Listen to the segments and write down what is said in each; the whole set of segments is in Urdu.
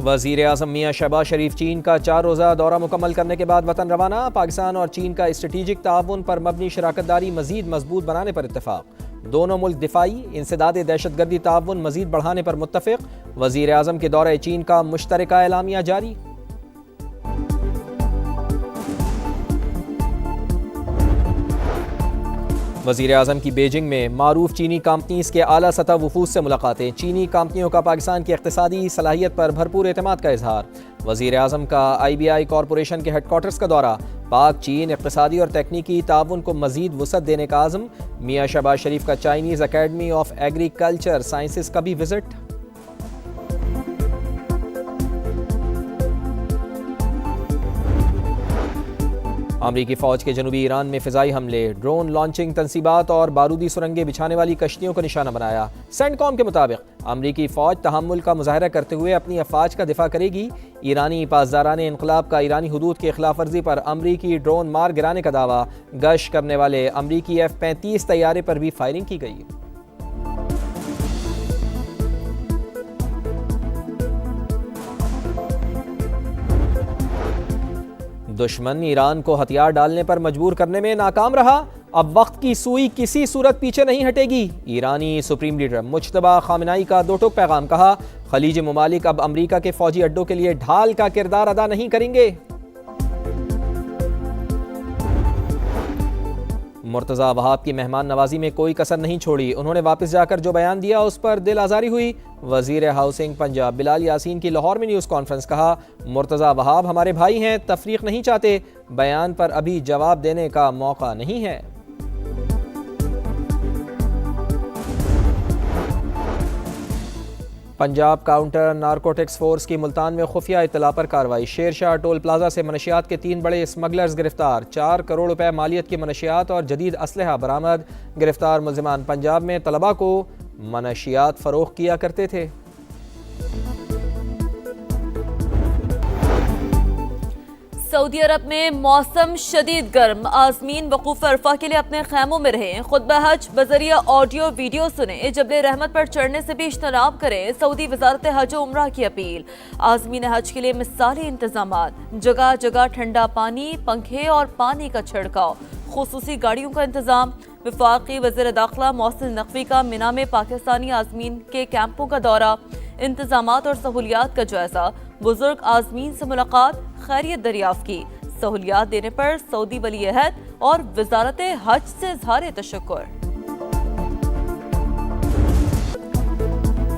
وزیر اعظم میاں شہباز شریف چین کا 4 روزہ دورہ مکمل کرنے کے بعد وطن روانہ۔ پاکستان اور چین کا اسٹریٹجک تعاون پر مبنی شراکت داری مزید مضبوط بنانے پر اتفاق۔ دونوں ملک دفاعی، انسداد دہشت گردی تعاون مزید بڑھانے پر متفق۔ وزیر اعظم کے دورہ چین کا مشترکہ اعلامیہ جاری۔ وزیر اعظم کی بیجنگ میں معروف چینی کمپنیز کے اعلیٰ سطح وفود سے ملاقاتیں۔ چینی کمپنیوں کا پاکستان کی اقتصادی صلاحیت پر بھرپور اعتماد کا اظہار۔ وزیر اعظم کا IBI کارپوریشن کے ہیڈ کوارٹرز کا دورہ۔ پاک چین اقتصادی اور تکنیکی تعاون کو مزید وسعت دینے کا عزم۔ میاں شہباز شریف کا Chinese academy of agriculture sciences کا بھی وزٹ۔ امریکی فوج کے جنوبی ایران میں فضائی حملے، ڈرون لانچنگ تنصیبات اور بارودی سرنگیں بچھانے والی کشتیوں کو نشانہ بنایا۔ سینٹ کام کے مطابق امریکی فوج تحمل کا مظاہرہ کرتے ہوئے اپنی افواج کا دفاع کرے گی۔ ایرانی پاسداران انقلاب کا ایرانی حدود کی خلاف ورزی پر امریکی ڈرون مار گرانے کا دعویٰ۔ گشت کرنے والے امریکی F-35 طیارے پر بھی فائرنگ کی گئی۔ دشمن ایران کو ہتھیار ڈالنے پر مجبور کرنے میں ناکام رہا، اب وقت کی سوئی کسی صورت پیچھے نہیں ہٹے گی۔ ایرانی سپریم لیڈر مجتبی خامنائی کا دو ٹوک پیغام، کہا خلیج ممالک اب امریکہ کے فوجی اڈوں کے لیے ڈھال کا کردار ادا نہیں کریں گے۔ مرتضی وہاب کی مہمان نوازی میں کوئی کسر نہیں چھوڑی، انہوں نے واپس جا کر جو بیان دیا اس پر دل آزاری ہوئی۔ وزیر ہاؤسنگ پنجاب بلال یاسین کی لاہور میں نیوز کانفرنس، کہا مرتضی وہاب ہمارے بھائی ہیں، تفریق نہیں چاہتے، بیان پر ابھی جواب دینے کا موقع نہیں ہے۔ پنجاب کاؤنٹر نارکوٹکس فورس کی ملتان میں خفیہ اطلاع پر کارروائی۔ شیر شاہ ٹول پلازا سے منشیات کے 3 بڑے اسمگلرز گرفتار، 4 کروڑ روپے مالیت کی منشیات اور جدید اسلحہ برآمد۔ گرفتار ملزمان پنجاب میں طلباء کو منشیات فروخت کیا کرتے تھے۔ سعودی عرب میں موسم شدید گرم، عازمین وقوف عرفہ کے لیے اپنے خیموں میں رہیں، خطبہ حج بذریعہ آڈیو ویڈیو سنیں، جبل رحمت پر چڑھنے سے بھی اجتناب کریں۔ سعودی وزارت حج و عمرہ کی اپیل۔ عازمین حج کے لیے مثالی انتظامات، جگہ جگہ ٹھنڈا پانی، پنکھے اور پانی کا چھڑکاؤ، خصوصی گاڑیوں کا انتظام۔ وفاقی وزیر داخلہ محسن نقوی کا مینا میں پاکستانی عازمین کے کیمپوں کا دورہ، انتظامات اور سہولیات کا جائزہ، بزرگ عازمین سے ملاقات، خیریت دریافت کی۔ سہولیات دینے پر سعودی ولی عہد اور وزارت حج سے اظہار تشکر۔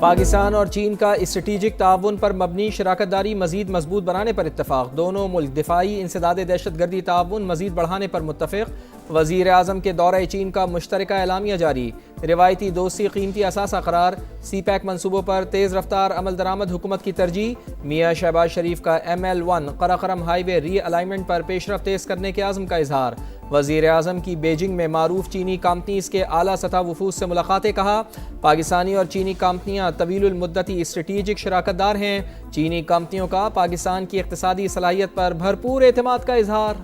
پاکستان اور چین کا اسٹریٹجک تعاون پر مبنی شراکت داری مزید مضبوط بنانے پر اتفاق۔ دونوں ملک دفاعی، انسداد دہشت گردی تعاون مزید بڑھانے پر متفق۔ وزیر اعظم کے دورہ چین کا مشترکہ اعلامیہ جاری۔ روایتی دوستی قیمتی اثاثہ قرار۔ سی پیک منصوبوں پر تیز رفتار عمل درآمد حکومت کی ترجیح۔ میاں شہباز شریف کا ML1 قراقرم ہائی وے ری الائنمنٹ پر پیش رفت تیز کرنے کے عزم کا اظہار۔ وزیر اعظم کی بیجنگ میں معروف چینی کمپنیز کے اعلیٰ سطح وفود سے ملاقاتیں، کہا پاکستانی اور چینی کمپنیاں طویل المدتی اسٹریٹجک شراکت دار ہیں۔ چینی کمپنیوں کا پاکستان کی اقتصادی صلاحیت پر بھرپور اعتماد کا اظہار۔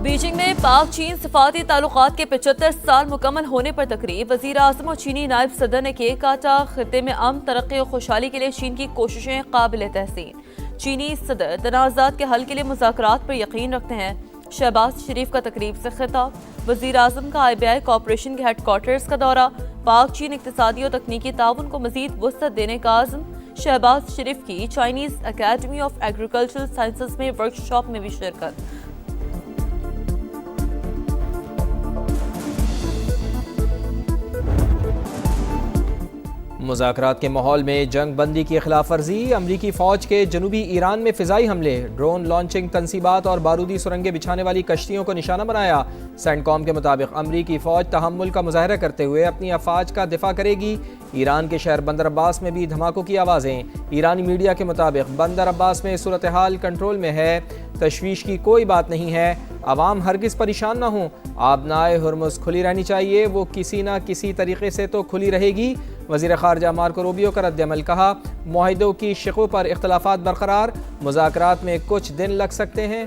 بیجنگ میں پاک چین سفارتی تعلقات کے 75 سال مکمل ہونے پر تقریب۔ وزیر اعظم اور چینی نائب صدر نے کیک کاٹا۔ خطے میں امن، ترقی اور خوشحالی کے لیے چین کی کوششیں قابل تحسین۔ چینی صدر تنازعات کے حل کے لیے مذاکرات پر یقین رکھتے ہیں۔ شہباز شریف کا تقریب سے خطاب۔ وزیر اعظم کا IBI کارپوریشن کے ہیڈ کوارٹرز کا دورہ۔ پاک چین اقتصادی اور تکنیکی تعاون کو مزید وسعت دینے کا عزم۔ شہباز شریف کی Chinese academy of agriculture sciences میں ورکشاپ میں بھی شرکت۔ مذاکرات کے ماحول میں جنگ بندی کی خلاف ورزی۔ امریکی فوج کے جنوبی ایران میں فضائی حملے، ڈرون لانچنگ تنصیبات اور بارودی سرنگیں بچھانے والی کشتیوں کو نشانہ بنایا۔ سینٹ کام کے مطابق امریکی فوج تحمل کا مظاہرہ کرتے ہوئے اپنی افواج کا دفاع کرے گی۔ ایران کے شہر بندر عباس میں بھی دھماکوں کی آوازیں۔ ایرانی میڈیا کے مطابق بندر عباس میں صورتحال کنٹرول میں ہے، تشویش کی کوئی بات نہیں ہے، عوام ہرگز پریشان نہ ہوں، آبنائے ہرمز کھلی رہنی چاہیے، وہ کسی نہ کسی طریقے سے تو کھلی رہے گی۔ وزیر خارجہ مارکو روبیو کا رد عمل، کہا معاہدوں کی شقوں پر اختلافات برقرار، مذاکرات میں کچھ دن لگ سکتے ہیں۔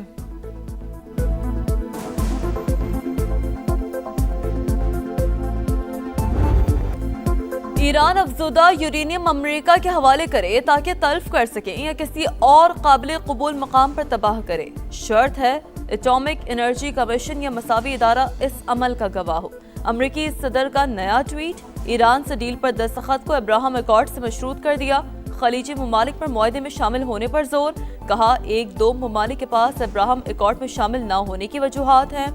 ایران افزودہ یورینیم امریکہ کے حوالے کرے تاکہ تلف کر سکیں یا کسی اور قابل قبول مقام پر تباہ کرے. شرط ہے ایٹامک انرجی کمیشن یا مساوی ادارہ اس عمل کا گواہ ہو. امریکی صدر کا نیا ٹویٹ. ایران سے ڈیل پر دستخط کو ابراہم ایکارڈ سے مشروط کر دیا. خلیجی ممالک پر معاہدے میں شامل ہونے پر زور. کہا ایک دو ممالک کے پاس ابراہم ایکارڈ میں شامل نہ ہونے کی وجوہات ہیں.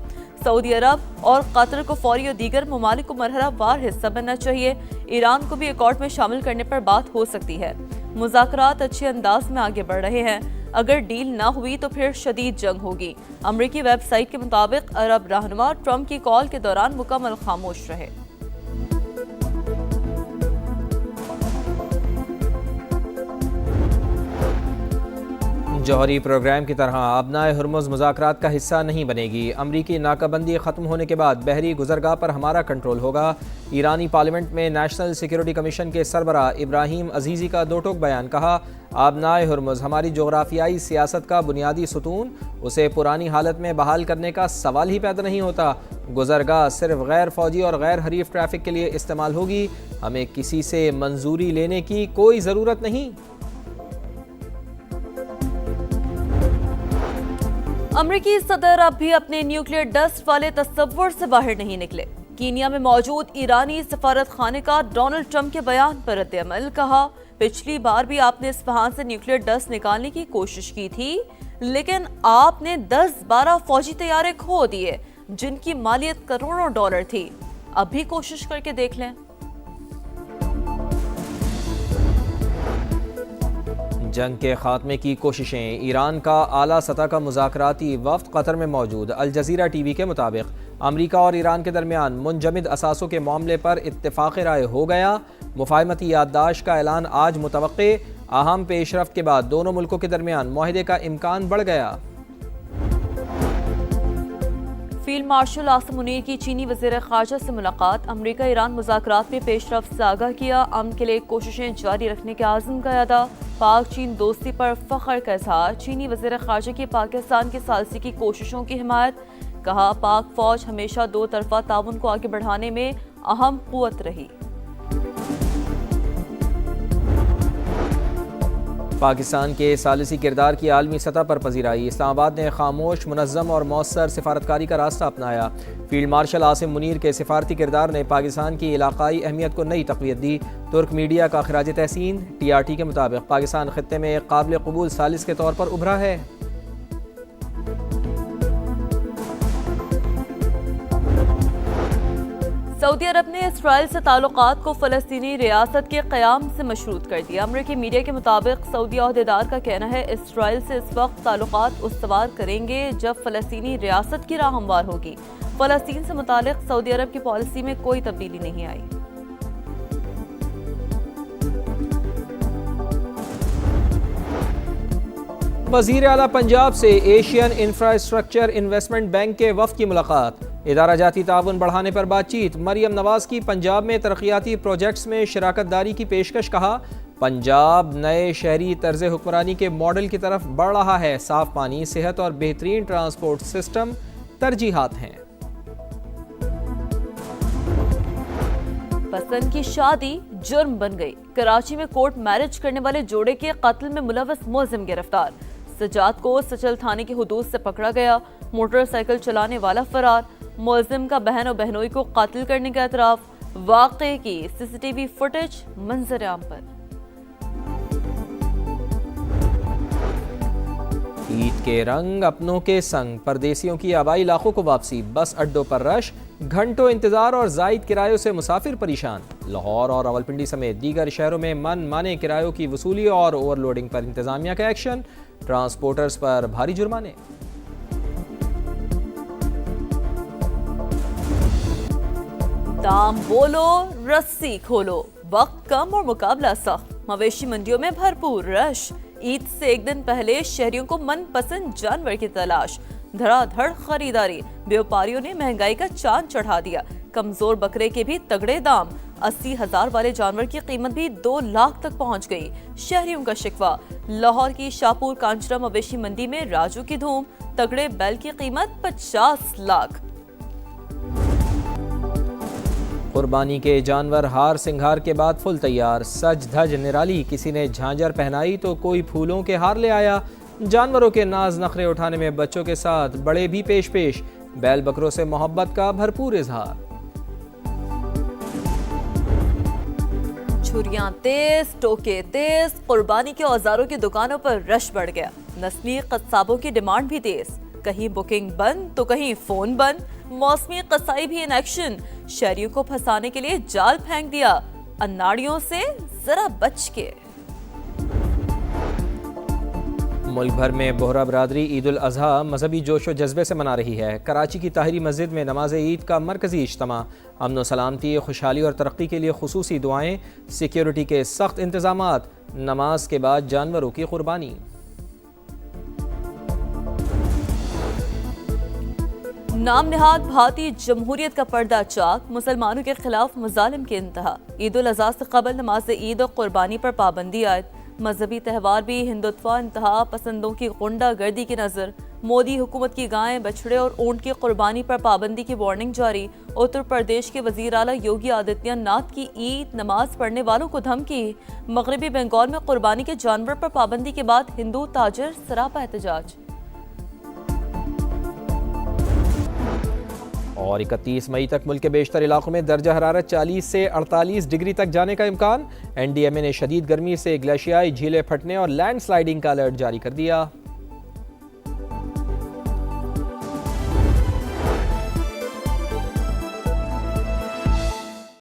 سعودی عرب اور قطر کو فوری اور دیگر ممالک کو مرحلہ وار حصہ بننا چاہیے. ایران کو بھی ایکارڈ میں شامل کرنے پر بات ہو سکتی ہے. مذاکرات اچھے انداز میں آگے بڑھ رہے ہیں. اگر ڈیل نہ ہوئی تو پھر شدید جنگ ہوگی. امریکی ویب سائٹ کے مطابق عرب رہنما ٹرمپ کی کال کے دوران مکمل خاموش رہے. جوہری پروگرام کی طرح آبنائے ہرمز مذاکرات کا حصہ نہیں بنے گی. امریکی ناکہ بندی ختم ہونے کے بعد بحری گزرگاہ پر ہمارا کنٹرول ہوگا. ایرانی پارلیمنٹ میں نیشنل سیکیورٹی کمیشن کے سربراہ ابراہیم عزیزی کا دو ٹوک بیان. کہا آبنائے ہرمز ہماری جغرافیائی سیاست کا بنیادی ستون. اسے پرانی حالت میں بحال کرنے کا سوال ہی پیدا نہیں ہوتا. گزرگاہ صرف غیر فوجی اور غیر حریف ٹریفک کے لیے استعمال ہوگی. ہمیں کسی سے منظوری لینے کی کوئی ضرورت نہیں. امریکی صدر اب بھی اپنے نیوکلیئر ڈسٹ والے تصور سے باہر نہیں نکلے. کینیا میں موجود ایرانی سفارت خانے کا ڈونلڈ ٹرمپ کے بیان پر رد عمل. کہا پچھلی بار بھی آپ نے اصفہان سے نیوکلیئر ڈسٹ نکالنے کی کوشش کی تھی لیکن آپ نے 10-12 فوجی طیارے کھو دیے جن کی مالیت کروڑوں ڈالر تھی. اب بھی کوشش کر کے دیکھ لیں. جنگ کے خاتمے کی کوششیں. ایران کا اعلیٰ سطح کا مذاکراتی وفد قطر میں موجود. الجزیرہ ٹی وی کے مطابق امریکہ اور ایران کے درمیان منجمد اثاثوں کے معاملے پر اتفاق رائے ہو گیا. مفاہمتی یادداشت کا اعلان آج متوقع. اہم پیش رفت کے بعد دونوں ملکوں کے درمیان معاہدے کا امکان بڑھ گیا. فیلڈ مارشل عاصم منیر کی چینی وزیر خارجہ سے ملاقات. امریکہ ایران مذاکرات میں پیش رفت سے آگاہ کیا. امن کے لیے کوششیں جاری رکھنے کے عزم کا اعادہ. پاک چین دوستی پر فخر کا اظہار. چینی وزیر خارجہ کی پاکستان کی ثالثی کی کوششوں کی حمایت. کہا پاک فوج ہمیشہ دو طرفہ تعاون کو آگے بڑھانے میں اہم قوت رہی. پاکستان کے ثالثی کردار کی عالمی سطح پر پذیرائی. اسلام آباد نے خاموش، منظم اور مؤثر سفارتکاری کا راستہ اپنایا. فیلڈ مارشل عاصم منیر کے سفارتی کردار نے پاکستان کی علاقائی اہمیت کو نئی تقویت دی. ترک میڈیا کا خراج تحسین. ٹی آر ٹی کے مطابق پاکستان خطے میں ایک قابل قبول ثالث کے طور پر ابھرا ہے. سعودی عرب نے اسرائیل سے تعلقات کو فلسطینی ریاست کے قیام سے مشروط کر دیا. امریکی میڈیا کے مطابق سعودی عہدیدار کا کہنا ہے اسرائیل سے اس وقت تعلقات استوار کریں گے جب فلسطینی ریاست کی راہ ہموار ہوگی. فلسطین سے متعلق سعودی عرب کی پالیسی میں کوئی تبدیلی نہیں آئی. وزیر اعلیٰ پنجاب سے ایشین انفراسٹرکچر انویسٹمنٹ بینک کے وفد کی ملاقات. ادارہ جاتی تعاون بڑھانے پر بات چیت. مریم نواز کی پنجاب میں ترقیاتی پروجیکٹس میں شراکت داری کی پیشکش. کہا پنجاب نئے شہری طرز حکمرانی کے ماڈل کی طرف بڑھ رہا ہے. صاف پانی، صحت اور بہترین ٹرانسپورٹ سسٹم ترجیحات ہیں. پسند کی شادی جرم بن گئی. کراچی میں کورٹ میرج کرنے والے جوڑے کے قتل میں ملوث ملزم گرفتار. سجاد کو سچل تھانے کی حدود سے پکڑا گیا. موٹر سائیکل چلانے والا فرار. ملزم کا بہن و بہنوئی کو قتل کرنے کا اعتراف. واقعے کی سی سی ٹی وی فوٹیج منظر عام پر. عید کے رنگ اپنوں کے سنگ. پردیسیوں کی آبائی علاقوں کو واپسی. بس اڈوں پر رش، گھنٹوں انتظار اور زائد کرایوں سے مسافر پریشان. لاہور اور راولپنڈی سمیت دیگر شہروں میں من مانے کرایوں کی وصولی اور اوور لوڈنگ پر انتظامیہ کا ایکشن. ٹرانسپورٹرز پر بھاری جرمانے. دام بولو رسی کھولو. وقت کم اور مقابلہ سخت. مویشی منڈیوں میں بھرپور رش. عید سے ایک دن پہلے شہریوں کو من پسند جانور کی تلاش. دھڑا دھڑ خریداری. بیوپاریوں نے مہنگائی کا چاند چڑھا دیا. کمزور بکرے کے بھی تگڑے دام. 80,000 والے جانور کی قیمت بھی 2 لاکھ تک پہنچ گئی. شہریوں کا شکوہ. لاہور کی شاہپور کانچرا مویشی منڈی میں راجو کی دھوم. تگڑے بیل کی قیمت 50 لاکھ. قربانی کے جانور ہار سنگھار کے بعد فل تیار، سج دھج نرالی، کسی نے جھانجر پہنائی تو کوئی پھولوں کے ہار لے آیا۔ جانوروں کے ناز نخرے اٹھانے میں بچوں کے ساتھ بڑے بھی پیش بیل بکروں سے محبت کا بھرپور اظہار۔ چھریاں تیز، ٹوکے تیز، قربانی کے اوزاروں کی دکانوں پر رش بڑھ گیا۔ نسلی قصابوں کی ڈیمانڈ بھی تیز، کہیں بکنگ بند تو کہیں فون بند۔ موسمی قصائی بھی ان ایکشن، شہریوں کو پھنسانے کے لیے جال پھینک دیا۔ اناڑیوں سے ذرا بچ کے۔ ملک بھر میں بوہرا برادری عید الاضحیٰ مذہبی جوش و جذبے سے منا رہی ہے۔ کراچی کی طاہری مسجد میں نماز عید کا مرکزی اجتماع، امن و سلامتی، خوشحالی اور ترقی کے لیے خصوصی دعائیں، سیکیورٹی کے سخت انتظامات، نماز کے بعد جانوروں کی قربانی۔ نام نہاد بھارتی جمہوریت کا پردہ چاک، مسلمانوں کے خلاف مظالم کی انتہا۔ عید الاضحیٰ سے قبل نماز عید اور قربانی پر پابندی عائد۔ مذہبی تہوار بھی ہندوتوا انتہا پسندوں کی غنڈہ گردی کی نظر۔ مودی حکومت کی گائے، بچڑے اور اونٹ کی قربانی پر پابندی کی وارننگ جاری۔ اتر پردیش کے وزیر اعلیٰ یوگی آدتیہ ناتھ کی عید نماز پڑھنے والوں کو دھمکی۔ مغربی بنگال میں قربانی کے جانور پر پابندی کے بعد ہندو تاجر سراپا احتجاج۔ اور 31 مئی تک ملک کے بیشتر علاقوں میں درجہ حرارت 40 سے 48 ڈگری تک جانے کا امکان۔ این ڈی ایم اے نے شدید گرمی سے گلیشیائی جھیلیں پھٹنے اور لینڈ سلائیڈنگ کا الرٹ جاری کر دیا۔